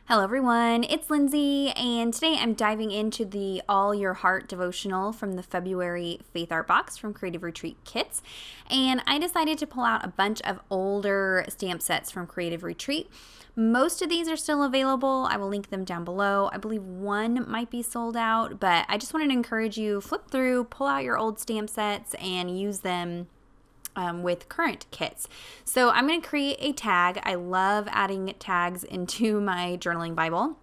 Hello everyone, it's Lindsey, and today I'm diving into the All Your Heart devotional from the February Faith Art Box from Creative Retreat Kits. And I decided to pull out a bunch of older stamp sets from Creative Retreat. Most of these are still available. I will link them down below. I believe one might be sold out, but I just wanted to encourage you, flip through, pull out your old stamp sets and use them with current kits. So I'm going to create a tag. I love adding tags into my journaling Bible.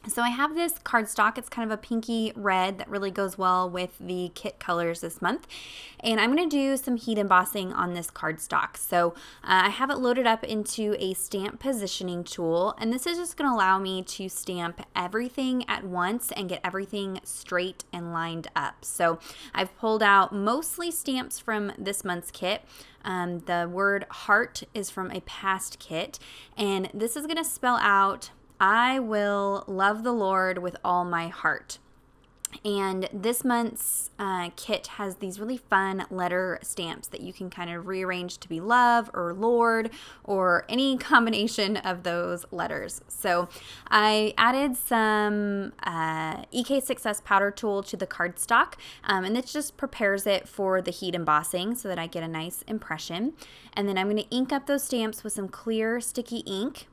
So I have this cardstock. It's kind of a pinky red that really goes well with the kit colors this month. And I'm going to do some heat embossing on this cardstock. So I have it loaded up into a stamp positioning tool. And this is just going to allow me to stamp everything at once and get everything straight and lined up. So I've pulled out mostly stamps from this month's kit. The word heart is from a past kit. And this is going to spell out, I will love the Lord with all my heart. And this month's kit has these really fun letter stamps that you can kind of rearrange to be love or Lord or any combination of those letters. So I added some EK Success powder tool to the cardstock, and this just prepares it for the heat embossing so that I get a nice impression. And then I'm going to ink up those stamps with some clear sticky ink.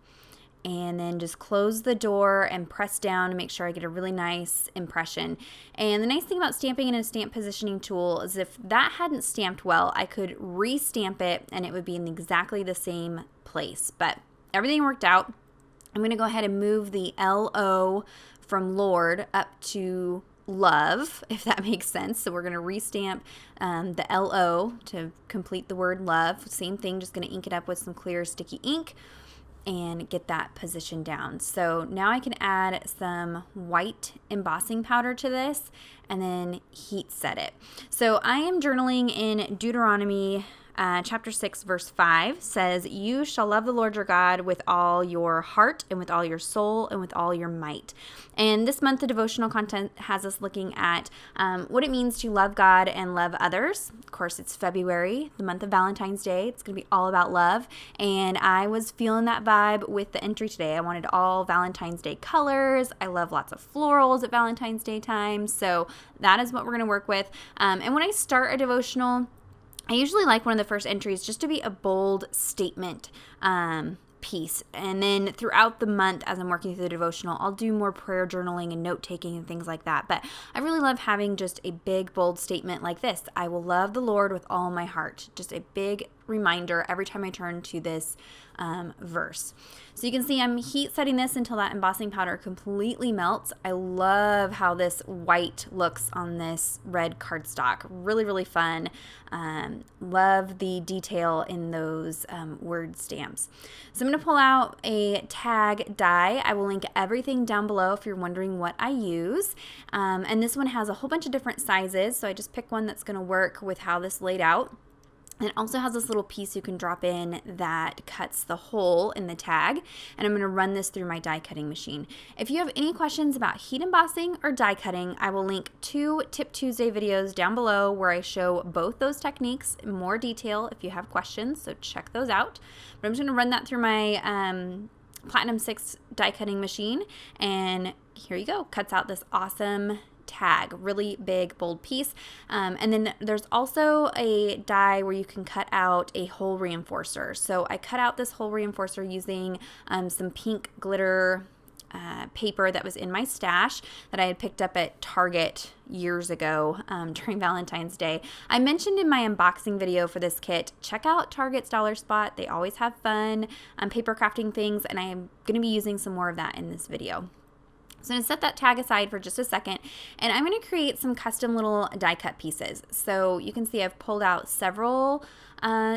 And then just close the door and press down to make sure I get a really nice impression. And the nice thing about stamping in a stamp positioning tool is if that hadn't stamped well, I could re-stamp it and it would be in exactly the same place. But everything worked out. I'm going to go ahead and move the LO from Lord up to love, if that makes sense. So we're going to restamp the LO to complete the word love. Same thing, just going to ink it up with some clear sticky ink and get that position down. So now I can add some white embossing powder to this and then heat set it. So I am journaling in Deuteronomy chapter 6 verse 5 says, "You shall love the Lord your God with all your heart and with all your soul and with all your might." And this month the devotional content has us looking at what it means to love God and love others. Of course, it's February, the month of Valentine's Day. It's going to be all about love. And I was feeling that vibe with the entry today. I wanted all Valentine's Day colors. I love lots of florals at Valentine's Day time. So that is what we're going to work with. And when I start a devotional, I usually like one of the first entries just to be a bold statement piece. And then throughout the month, as I'm working through the devotional, I'll do more prayer journaling and note taking and things like that. But I really love having just a big, bold statement like this. I will love the Lord with all my heart. Just a big reminder every time I turn to this verse. So you can see I'm heat setting this until that embossing powder completely melts. I love how this white looks on this red cardstock. Really, really fun. Love the detail in those word stamps. So I'm going to pull out a tag die. I will link everything down below if you're wondering what I use. And this one has a whole bunch of different sizes. So I just picked one that's going to work with how this laid out. It also has this little piece you can drop in that cuts the hole in the tag, and I'm going to run this through my die cutting machine. If you have any questions about heat embossing or die cutting, I will link 2 Tip Tuesday videos down below where I show both those techniques in more detail if you have questions, so check those out. But I'm just going to run that through my Platinum 6 die cutting machine, and here you go. Cuts out this awesome tag, really big, bold piece. And then there's also a die where you can cut out a hole reinforcer. So I cut out this hole reinforcer using some pink glitter paper that was in my stash that I had picked up at Target years ago during Valentine's Day. I mentioned in my unboxing video for this kit, check out Target's Dollar Spot. They always have fun paper crafting things, and I am going to be using some more of that in this video. So I'm going to set that tag aside for just a second, and I'm going to create some custom little die cut pieces. So you can see I've pulled out several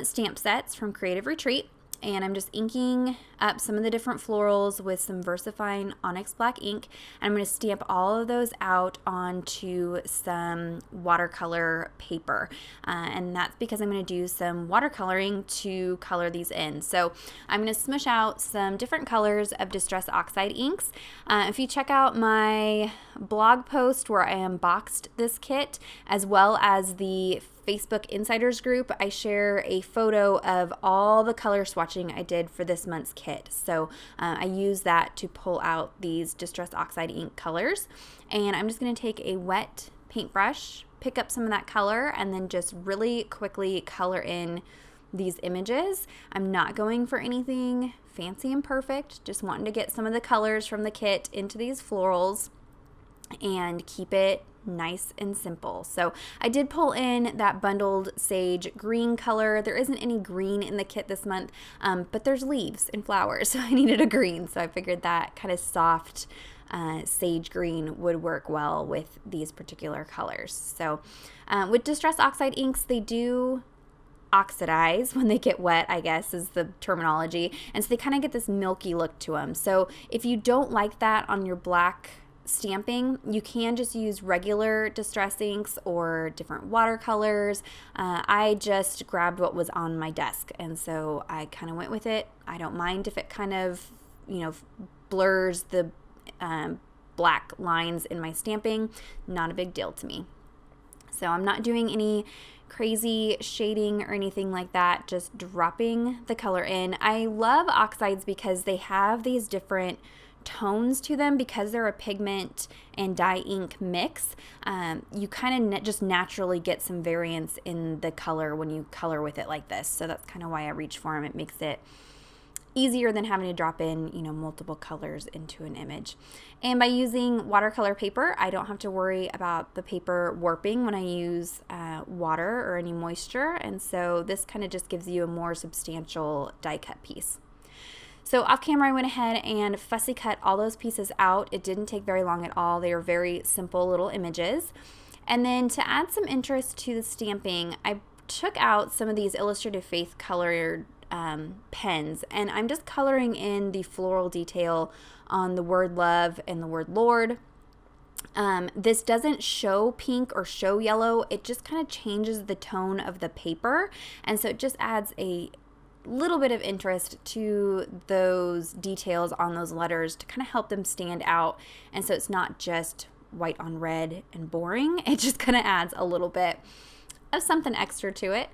stamp sets from Creative Retreat, and I'm just inking up some of the different florals with some VersaFine Onyx Black ink. And I'm going to stamp all of those out onto some watercolor paper. And that's because I'm going to do some watercoloring to color these in. So I'm going to smush out some different colors of Distress Oxide inks. If you check out my blog post where I unboxed this kit, as well as the Facebook Insiders group, I share a photo of all the color swatching I did for this month's kit. So I use that to pull out these Distress Oxide ink colors. And I'm just going to take a wet paintbrush, pick up some of that color, and then just really quickly color in these images. I'm not going for anything fancy and perfect, just wanting to get some of the colors from the kit into these florals and keep it nice and simple. So I did pull in that bundled sage green color. There isn't any green in the kit this month, but there's leaves and flowers, so I needed a green. So I figured that kind of soft sage green would work well with these particular colors. So with Distress Oxide inks, they do oxidize when they get wet, I guess is the terminology, and so they kind of get this milky look to them. So if you don't like that on your black stamping, you can just use regular distress inks or different watercolors. I just grabbed what was on my desk, and so I kind of went with it. I don't mind if it kind of, blurs the black lines in my stamping. Not a big deal to me. So I'm not doing any crazy shading or anything like that, just dropping the color in. I love oxides because they have these different tones to them because they're a pigment and dye ink mix. You kind of just naturally get some variance in the color when you color with it like this. So that's kind of why I reach for them. It makes it easier than having to drop in, multiple colors into an image. And by using watercolor paper, I don't have to worry about the paper warping when I use water or any moisture. And so this kind of just gives you a more substantial die cut piece. So off camera, I went ahead and fussy cut all those pieces out. It didn't take very long at all. They are very simple little images. And then to add some interest to the stamping, I took out some of these Illustrated Faith colored pens, and I'm just coloring in the floral detail on the word love and the word Lord. This doesn't show pink or show yellow. It just kind of changes the tone of the paper, and so it just adds a little bit of interest to those details on those letters to kind of help them stand out. And so it's not just white on red and boring. It just kind of adds a little bit of something extra to it.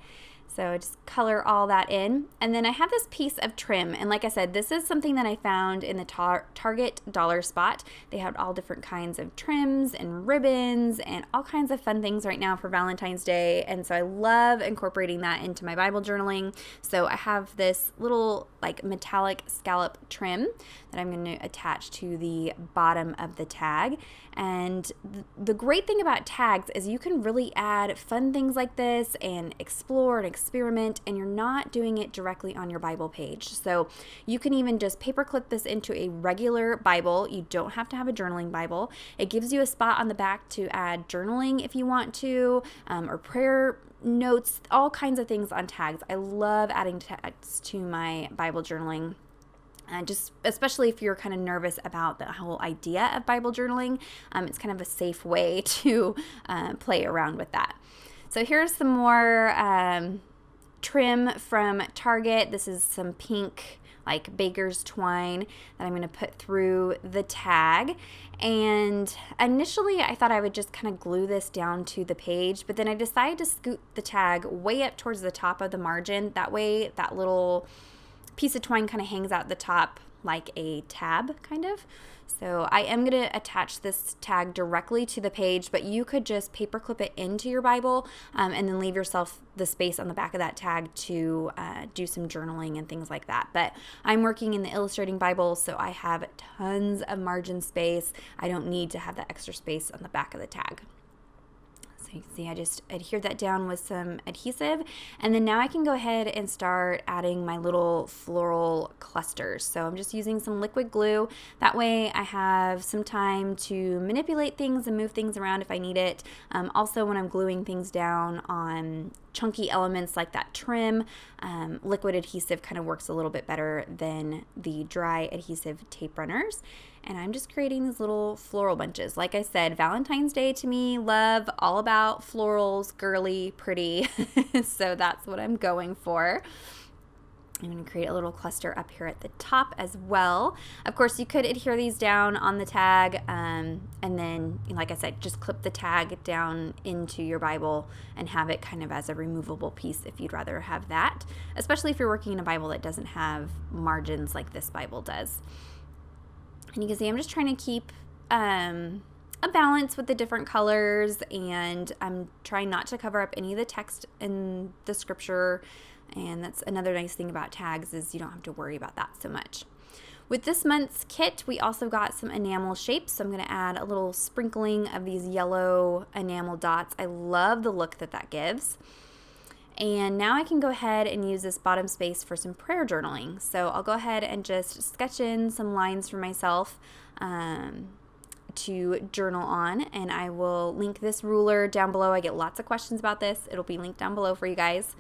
So just color all that in. And then I have this piece of trim. And like I said, this is something that I found in the Target dollar spot. They have all different kinds of trims and ribbons and all kinds of fun things right now for Valentine's Day. And so I love incorporating that into my Bible journaling. So I have this little like metallic scallop trim that I'm going to attach to the bottom of the tag. And the great thing about tags is you can really add fun things like this and explore and experiment, and you're not doing it directly on your Bible page. So you can even just paper clip this into a regular Bible. You don't have to have a journaling Bible. It gives you a spot on the back to add journaling if you want to, or prayer notes, all kinds of things on tags. I love adding tags to my Bible journaling. Just especially if you're kind of nervous about the whole idea of Bible journaling, it's kind of a safe way to play around with that. So here's some more trim from Target. This is some pink like baker's twine that I'm going to put through the tag. And initially I thought I would just kind of glue this down to the page, but then I decided to scoot the tag way up towards the top of the margin. That way that little piece of twine kind of hangs out the top like a tab kind of. So I am going to attach this tag directly to the page, but you could just paper clip it into your Bible and then leave yourself the space on the back of that tag to do some journaling and things like that. But I'm working in the Illustrating Bible, so I have tons of margin space. I don't need to have that extra space on the back of the tag. So you can see I just adhere that down with some adhesive, and then now I can go ahead and start adding my little floral clusters. So I'm just using some liquid glue. That way I have some time to manipulate things and move things around if I need it. Also when I'm gluing things down on chunky elements like that trim, liquid adhesive kind of works a little bit better than the dry adhesive tape runners. And I'm just creating these little floral bunches. Like I said, Valentine's Day to me, love, all about florals, girly, pretty. So that's what I'm going for. I'm going to create a little cluster up here at the top as well. Of course, you could adhere these down on the tag, and then, like I said, just clip the tag down into your Bible and have it kind of as a removable piece if you'd rather have that, especially if you're working in a Bible that doesn't have margins like this Bible does. And you can see I'm just trying to keep a balance with the different colors, and I'm trying not to cover up any of the text in the scripture. And that's another nice thing about tags, is you don't have to worry about that so much. With this month's kit, we also got some enamel shapes. So I'm going to add a little sprinkling of these yellow enamel dots. I love the look that that gives. And now I can go ahead and use this bottom space for some prayer journaling. So I'll go ahead and just sketch in some lines for myself to journal on, and I will link this ruler down below. I get lots of questions about this. It'll be linked down below for you guys.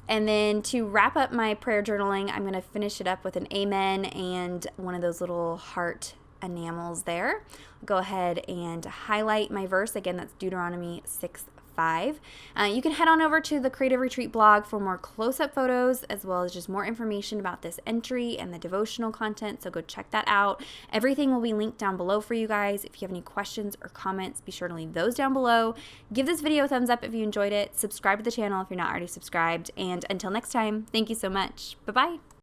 And then to wrap up my prayer journaling, I'm going to finish it up with an amen and one of those little heart enamels there. Go ahead and highlight my verse. Again, that's Deuteronomy 6:5. You can head on over to the Creative Retreat blog for more close-up photos, as well as just more information about this entry and the devotional content, so go check that out. Everything will be linked down below for you guys. If you have any questions or comments, be sure to leave those down below. Give this video a thumbs up if you enjoyed it. Subscribe to the channel if you're not already subscribed. And until next time, thank you so much. Bye-bye.